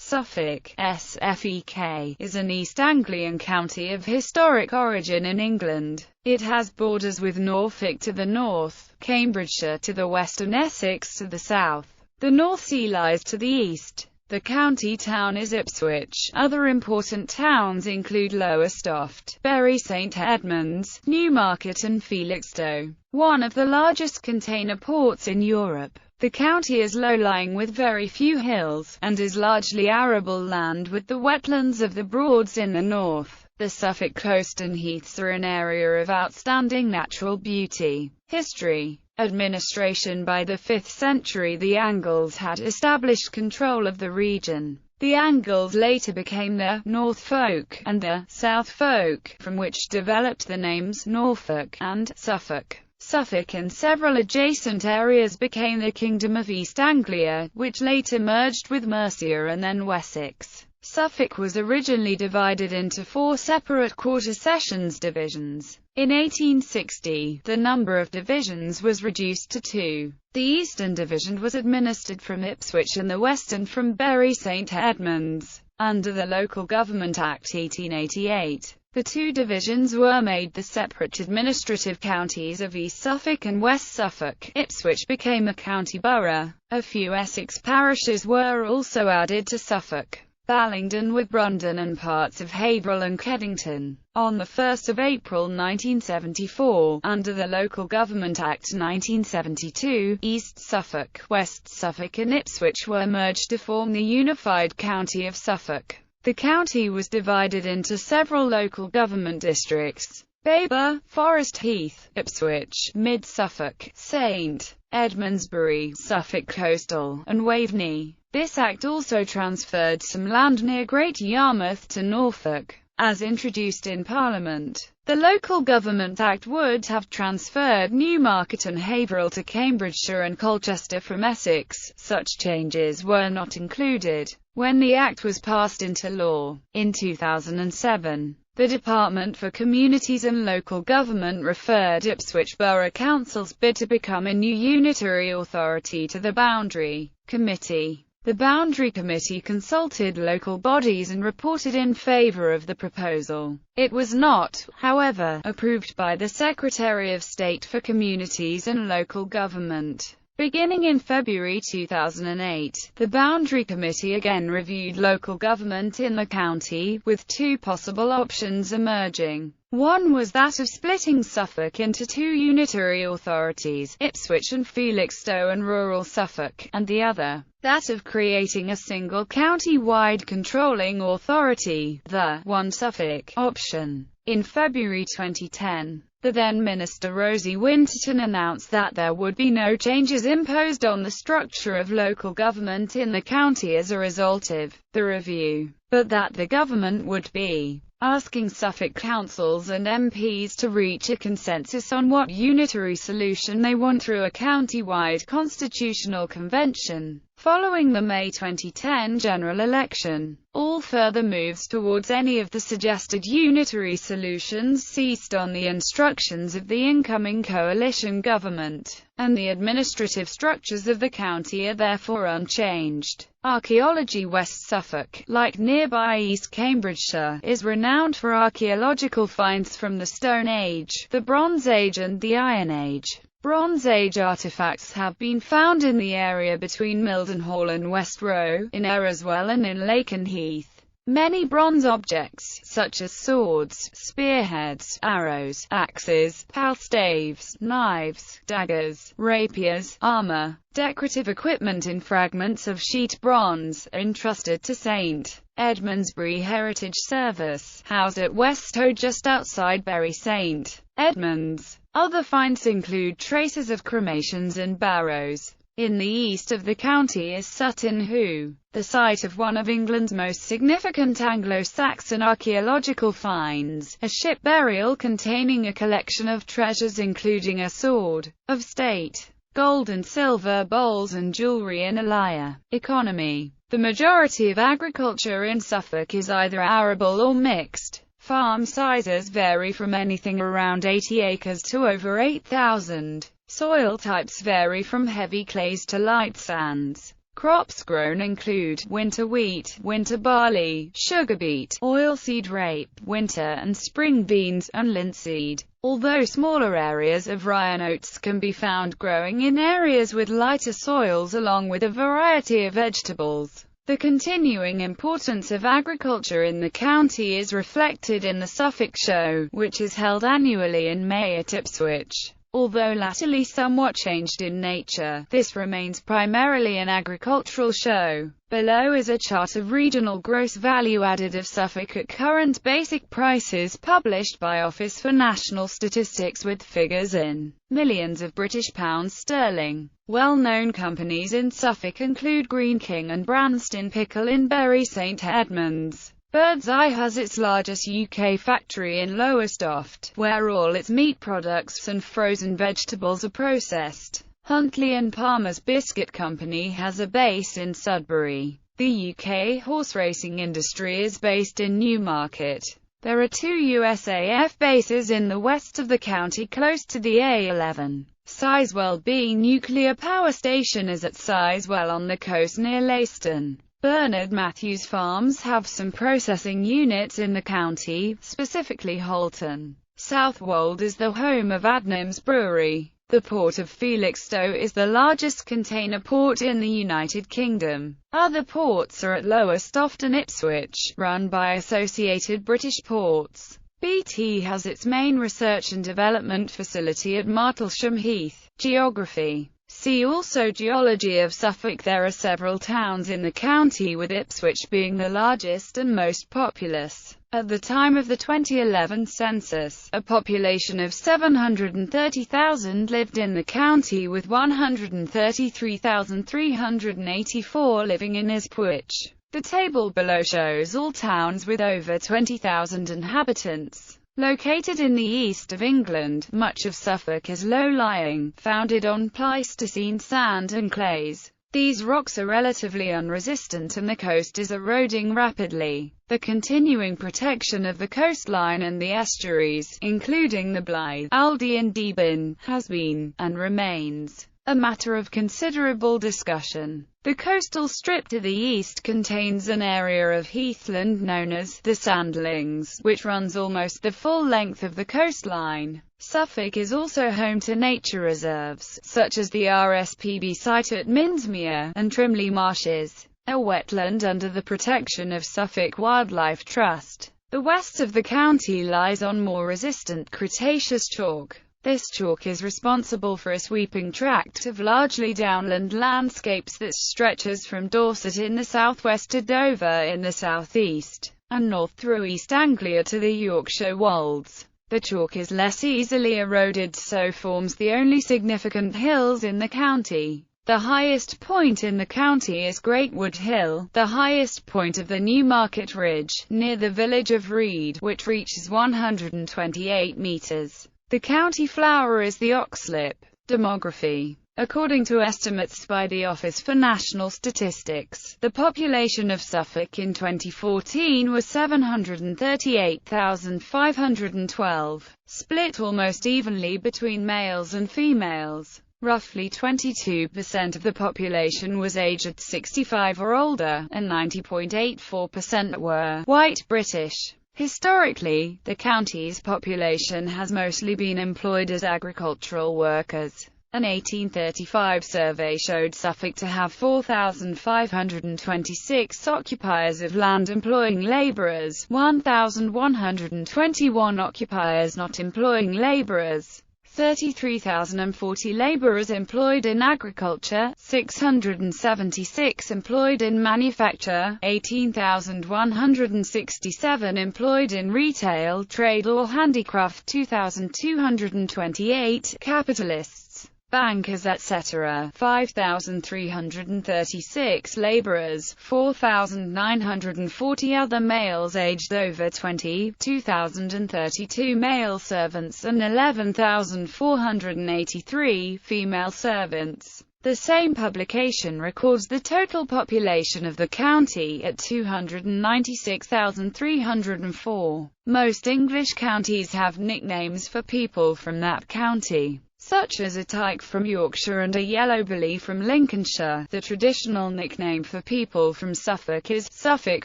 Suffolk, ʻsʌfək, is an East Anglian county of historic origin in England. It has borders with Norfolk to the north, Cambridgeshire to the west and Essex to the south. The North Sea lies to the east. The county town is Ipswich. Other important towns include Lowestoft, Bury St Edmunds, Newmarket and Felixstowe, one of the largest container ports in Europe. The county is low-lying with very few hills, and is largely arable land with the wetlands of the Broads in the north. The Suffolk coast and heaths are an area of outstanding natural beauty. History. Administration. By the 5th century the Angles had established control of the region. The Angles later became the North Folk and the South Folk, from which developed the names Norfolk and Suffolk. Suffolk and several adjacent areas became the Kingdom of East Anglia, which later merged with Mercia and then Wessex. Suffolk was originally divided into 4 separate quarter sessions divisions. In 1860, the number of divisions was reduced to 2. The Eastern Division was administered from Ipswich and the Western from Bury St Edmunds. Under the Local Government Act 1888, the 2 divisions were made the separate administrative counties of East Suffolk and West Suffolk. Ipswich became a county borough. A few Essex parishes were also added to Suffolk. Ballingdon with Brundon and parts of Haverhill and Keddington. On 1 April 1974, under the Local Government Act 1972, East Suffolk, West Suffolk and Ipswich were merged to form the unified county of Suffolk. The county was divided into several local government districts: Baber, Forest Heath, Ipswich, Mid Suffolk, St Edmundsbury, Suffolk Coastal, and Waveney. This act also transferred some land near Great Yarmouth to Norfolk. As introduced in Parliament, the Local Government Act would have transferred Newmarket and Haverhill to Cambridgeshire and Colchester from Essex. Such changes were not included when the Act was passed into law. In 2007, the Department for Communities and Local Government referred Ipswich Borough Council's bid to become a new unitary authority to the Boundary Committee. The Boundary Committee consulted local bodies and reported in favour of the proposal. It was not, however, approved by the Secretary of State for Communities and Local Government. Beginning in February 2008, the Boundary Committee again reviewed local government in the county, with 2 possible options emerging. One was that of splitting Suffolk into 2 unitary authorities, Ipswich and Felixstowe and rural Suffolk, and the other, that of creating a single county-wide controlling authority, the One Suffolk option. In February 2010, the then-Minister Rosie Winterton announced that there would be no changes imposed on the structure of local government in the county as a result of the review, but that the government would be asking Suffolk councils and MPs to reach a consensus on what unitary solution they want through a county-wide constitutional convention. Following the May 2010 general election, all further moves towards any of the suggested unitary solutions ceased on the instructions of the incoming coalition government, and the administrative structures of the county are therefore unchanged. Archaeology. West Suffolk, like nearby East Cambridgeshire, is renowned for archaeological finds from the Stone Age, the Bronze Age and the Iron Age. Bronze Age artifacts have been found in the area between Mildenhall and West Row, in Ereswell and in Lakenheath. Many bronze objects, such as swords, spearheads, arrows, axes, palstaves, knives, daggers, rapiers, armour, decorative equipment and fragments of sheet bronze, are entrusted to St Edmundsbury Heritage Service, housed at Westhoe just outside Bury St Edmunds. Other finds include traces of cremations and barrows. In the east of the county is Sutton Hoo, the site of one of England's most significant Anglo-Saxon archaeological finds, a ship burial containing a collection of treasures including a sword of state, gold and silver bowls and jewellery and a lyre. Economy. The majority of agriculture in Suffolk is either arable or mixed. Farm sizes vary from anything around 80 acres to over 8,000. Soil types vary from heavy clays to light sands. Crops grown include winter wheat, winter barley, sugar beet, oilseed rape, winter and spring beans, and linseed. Although smaller areas of rye and oats can be found growing in areas with lighter soils along with a variety of vegetables. The continuing importance of agriculture in the county is reflected in the Suffolk Show, which is held annually in May at Ipswich. Although latterly somewhat changed in nature, this remains primarily an agricultural show. Below is a chart of regional gross value added of Suffolk at current basic prices published by Office for National Statistics with figures in millions of British pounds sterling. Well-known companies in Suffolk include Green King and Branston Pickle in Bury St Edmunds. Birdseye has its largest UK factory in Lowestoft, where all its meat products and frozen vegetables are processed. Huntley and Palmer's Biscuit Company has a base in Sudbury. The UK horse racing industry is based in Newmarket. There are 2 USAF bases in the west of the county close to the A11. Sizewell B nuclear power station is at Sizewell on the coast near Leiston. Bernard Matthews Farms have some processing units in the county, specifically Holton. Southwold is the home of Adnams Brewery. The port of Felixstowe is the largest container port in the United Kingdom. Other ports are at Lowestoft and Ipswich, run by Associated British Ports. BT has its main research and development facility at Martlesham Heath. Geography. See also Geology of Suffolk. There are several towns in the county, with Ipswich being the largest and most populous. At the time of the 2011 census, a population of 730,000 lived in the county, with 133,384 living in Ipswich. The table below shows all towns with over 20,000 inhabitants. Located in the east of England, much of Suffolk is low-lying, founded on Pleistocene sand and clays. These rocks are relatively unresistant and the coast is eroding rapidly. The continuing protection of the coastline and the estuaries, including the Blythe, Aldie and Deben, has been, and remains, a matter of considerable discussion. The coastal strip to the east contains an area of heathland known as the Sandlings, which runs almost the full length of the coastline. Suffolk is also home to nature reserves, such as the RSPB site at Minsmere, and Trimley Marshes, a wetland under the protection of Suffolk Wildlife Trust. The west of the county lies on more resistant Cretaceous chalk. This chalk is responsible for a sweeping tract of largely downland landscapes that stretches from Dorset in the southwest to Dover in the southeast, and north through East Anglia to the Yorkshire Wolds. The chalk is less easily eroded, so forms the only significant hills in the county. The highest point in the county is Greatwood Hill, the highest point of the Newmarket Ridge, near the village of Reed, which reaches 128 metres. The county flower is the oxlip. Demography. According to estimates by the Office for National Statistics, the population of Suffolk in 2014 was 738,512, split almost evenly between males and females. Roughly 22% of the population was aged 65 or older, and 90.84% were white British. Historically, the county's population has mostly been employed as agricultural workers. An 1835 survey showed Suffolk to have 4,526 occupiers of land employing labourers, 1,121 occupiers not employing labourers, 33,040 labourers employed in agriculture, 676 employed in manufacture, 18,167 employed in retail, trade or handicraft, 2,228 capitalists, bankers etc., 5,336 labourers, 4,940 other males aged over 20, 2,032 male servants and 11,483 female servants. The same publication records the total population of the county at 296,304. Most English counties have nicknames for people from that county. such as a tyke from Yorkshire and a yellowbelly from Lincolnshire. The traditional nickname for people from Suffolk is Suffolk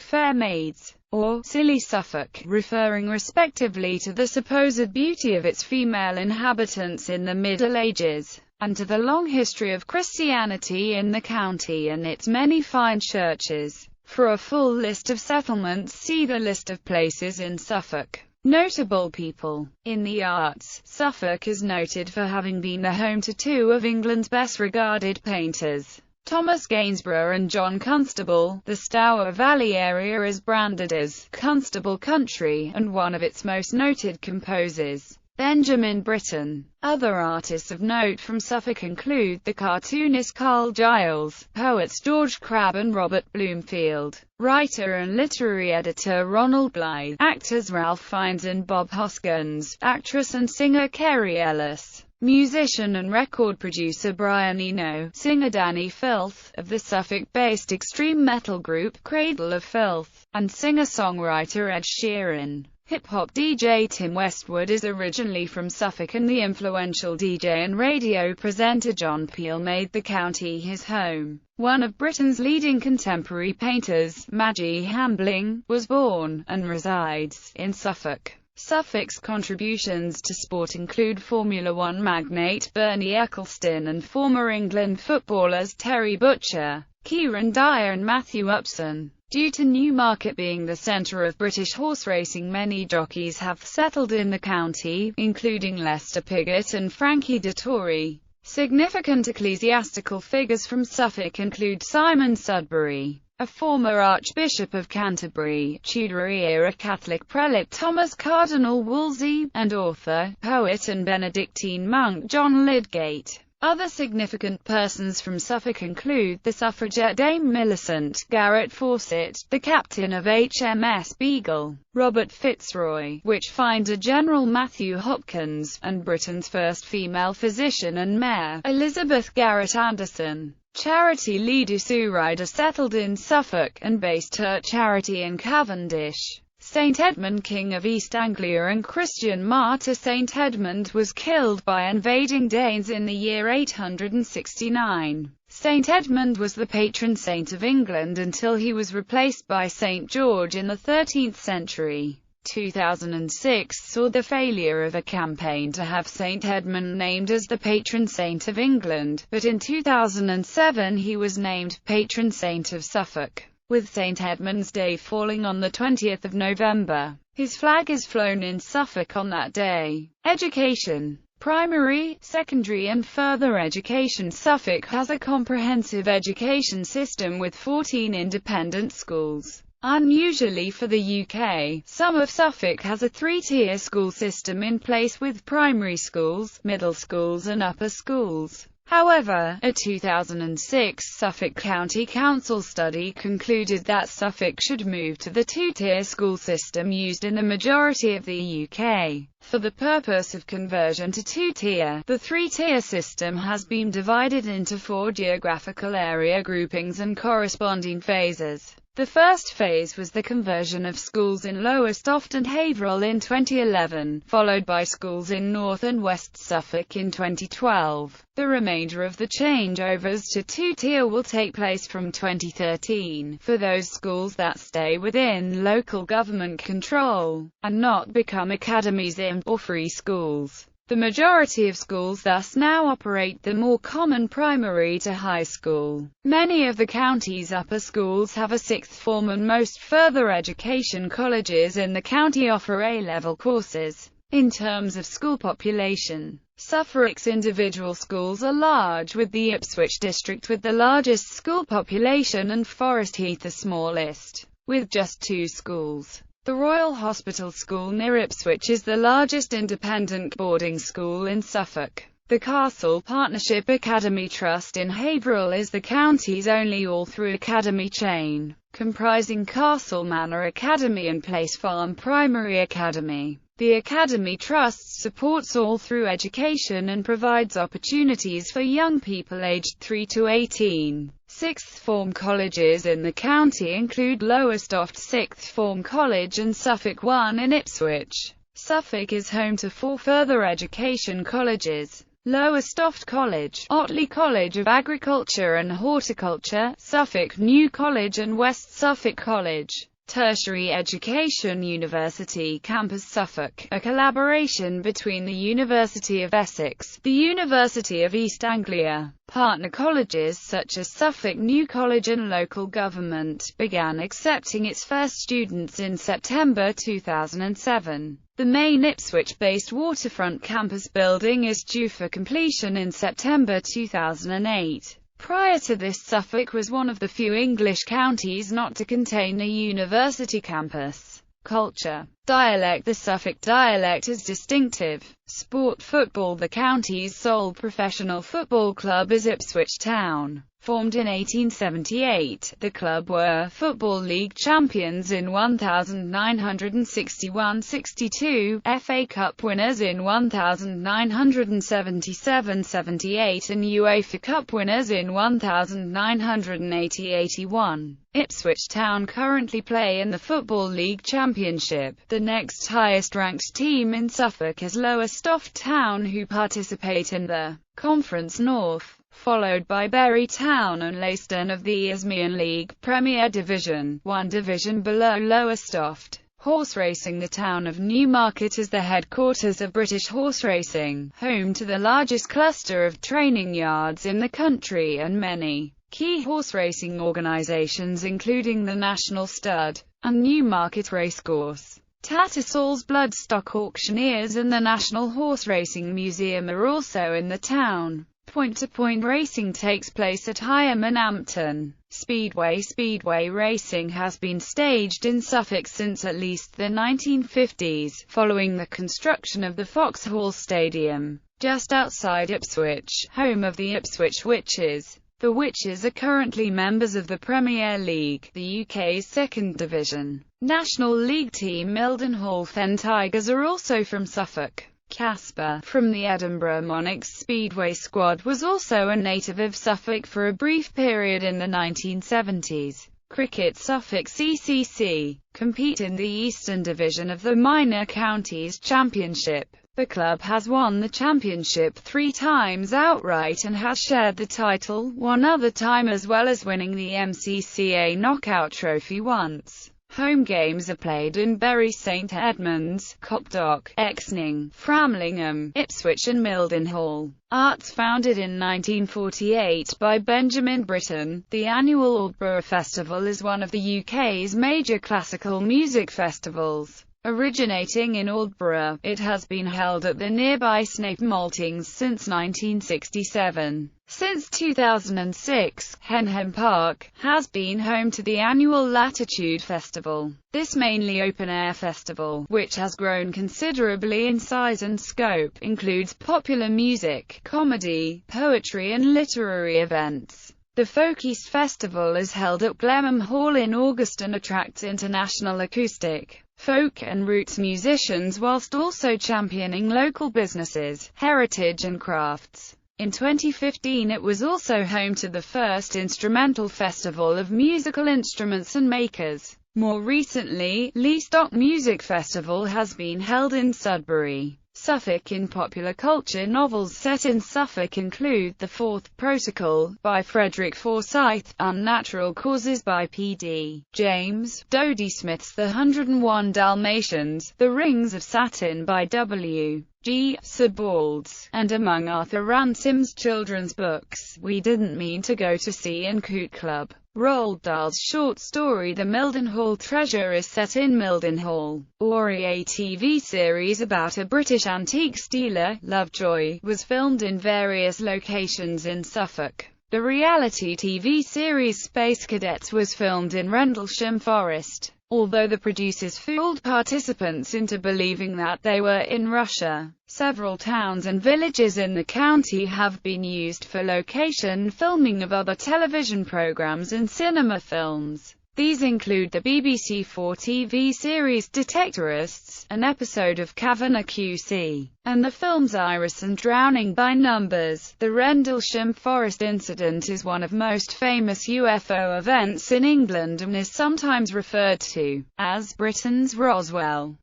fair maids, or silly Suffolk, referring respectively to the supposed beauty of its female inhabitants in the Middle Ages, and to the long history of Christianity in the county and its many fine churches. For a full list of settlements, see the list of places in Suffolk. Notable people. In the arts, Suffolk is noted for having been the home to two of England's best-regarded painters, Thomas Gainsborough and John Constable. The Stour Valley area is branded as Constable Country, and one of its most noted composers, Benjamin Britten. Other artists of note from Suffolk include the cartoonist Carl Giles, poets George Crabbe and Robert Bloomfield, writer and literary editor Ronald Blythe, actors Ralph Fiennes and Bob Hoskins, actress and singer Kerry Ellis, musician and record producer Brian Eno, singer Danny Filth, of the Suffolk-based extreme metal group Cradle of Filth, and singer-songwriter Ed Sheeran. Hip-hop DJ Tim Westwood is originally from Suffolk, and the influential DJ and radio presenter John Peel made the county his home. One of Britain's leading contemporary painters, Maggie Hambling, was born, and resides, in Suffolk. Suffolk's contributions to sport include Formula One magnate Bernie Ecclestone and former England footballers Terry Butcher, Kieran Dyer and Matthew Upson. Due to Newmarket being the centre of British horse racing, many jockeys have settled in the county, including Lester Piggott and Frankie Dettori. Significant ecclesiastical figures from Suffolk include Simon Sudbury, a former Archbishop of Canterbury, Tudor-era Catholic prelate Thomas Cardinal Wolsey, and author, poet and Benedictine monk John Lydgate. Other significant persons from Suffolk include the suffragette Dame Millicent, Garrett Fawcett, the captain of HMS Beagle, Robert Fitzroy, Witchfinder General Matthew Hopkins, and Britain's first female physician and mayor, Elizabeth Garrett Anderson. Charity leader Sue Ryder settled in Suffolk, and based her charity in Cavendish. St. Edmund, King of East Anglia and Christian martyr St. Edmund was killed by invading Danes in the year 869. St. Edmund was the patron saint of England until he was replaced by St. George in the 13th century. 2006 saw the failure of a campaign to have St. Edmund named as the patron saint of England, but in 2007 he was named patron saint of Suffolk, with St. Edmund's Day falling on the 20th of November. His flag is flown in Suffolk on that day. Education. Primary, secondary and further education. Suffolk has a comprehensive education system with 14 independent schools. Unusually for the UK, some of Suffolk has a three-tier school system in place with primary schools, middle schools and upper schools. However, a 2006 Suffolk County Council study concluded that Suffolk should move to the two-tier school system used in the majority of the UK. For the purpose of conversion to two-tier, the three-tier system has been divided into 4 geographical area groupings and corresponding phases. The first phase was the conversion of schools in Lowestoft and Haverhill in 2011, followed by schools in North and West Suffolk in 2012. The remainder of the changeovers to two-tier will take place from 2013, for those schools that stay within local government control, and not become academies or free schools. The majority of schools thus now operate the more common primary to high school. Many of the county's upper schools have a sixth form, and most further education colleges in the county offer A-level courses. In terms of school population, Suffolk's individual schools are large, with the Ipswich district with the largest school population and Forest Heath the smallest, with just 2 schools. The Royal Hospital School near Ipswich is the largest independent boarding school in Suffolk. The Castle Partnership Academy Trust in Haverhill is the county's only all-through academy chain, comprising Castle Manor Academy and Place Farm Primary Academy. The Academy Trust supports all-through education and provides opportunities for young people aged 3 to 18. Sixth form colleges in the county include Lowestoft Sixth Form College and Suffolk One in Ipswich. Suffolk is home to 4 further education colleges. Lowestoft College, Otley College of Agriculture and Horticulture, Suffolk New College and West Suffolk College. Tertiary Education University Campus Suffolk, a collaboration between the University of Essex, the University of East Anglia, partner colleges such as Suffolk New College and local government, began accepting its first students in September 2007. The main Ipswich-based waterfront campus building is due for completion in September 2008. Prior to this, Suffolk was one of the few English counties not to contain a university campus. Culture. Dialect. The Suffolk dialect is distinctive. Sport. Football. The county's sole professional football club is Ipswich Town. Formed in 1878, the club were Football League champions in 1961-62, FA Cup winners in 1977-78 and UEFA Cup winners in 1980-81. Ipswich Town currently play in the Football League Championship. The next highest-ranked team in Suffolk is Lowestoft Town, who participate in the Conference North, followed by Bury Town and Leiston of the Isthmian League Premier Division, one division below Lowestoft. Horse racing. The town of Newmarket is the headquarters of British horse racing, home to the largest cluster of training yards in the country and many key horse racing organisations including the National Stud and Newmarket Racecourse. Tattersall's Bloodstock Auctioneers and the National Horse Racing Museum are also in the town. Point-to-point racing takes place at Higham and Ampton Speedway. Speedway racing has been staged in Suffolk since at least the 1950s, following the construction of the Vauxhall Stadium, just outside Ipswich, home of the Ipswich Witches. The Witches are currently members of the Premier League, the UK's second division. National League team Mildenhall Fen Tigers are also from Suffolk. Casper, from the Edinburgh Monarchs Speedway squad, was also a native of Suffolk for a brief period in the 1970s. Cricket. Suffolk CCC compete in the Eastern Division of the Minor Counties Championship. The club has won the championship 3 times outright and has shared the title one other time, as well as winning the MCCA Knockout Trophy once. Home games are played in Bury St Edmunds, Copdock, Exning, Framlingham, Ipswich and Mildenhall. Arts. Founded in 1948 by Benjamin Britten, the annual Aldborough Festival is one of the UK's major classical music festivals. Originating in Aldborough, it has been held at the nearby Snape Maltings since 1967. Since 2006, Henham Park has been home to the annual Latitude Festival. This mainly open-air festival, which has grown considerably in size and scope, includes popular music, comedy, poetry and literary events. The Folk East Festival is held at Glenham Hall in August and attracts international acoustic, folk and roots musicians whilst also championing local businesses, heritage and crafts. In 2015 it was also home to the first instrumental festival of musical instruments and makers. More recently, Leastock Music Festival has been held in Sudbury. Suffolk. In popular culture, novels set in Suffolk include The Fourth Protocol, by Frederick Forsyth, Unnatural Causes by P.D. James, Dodie Smith's The 101 Dalmatians, The Rings of Saturn by W. G. Sebald, and among Arthur Ransom's children's books, We Didn't Mean to Go to Sea and Coot Club. Roald Dahl's short story The Mildenhall Treasure is set in Mildenhall. A TV series about a British antiques dealer, Lovejoy, was filmed in various locations in Suffolk. The reality TV series Space Cadets was filmed in Rendlesham Forest, although the producers fooled participants into believing that they were in Russia. Several towns and villages in the county have been used for location filming of other television programs and cinema films. These include the BBC 4 TV series Detectorists, an episode of Kavanagh QC, and the films Iris and Drowning by Numbers. The Rendlesham Forest incident is one of most famous UFO events in England and is sometimes referred to as Britain's Roswell.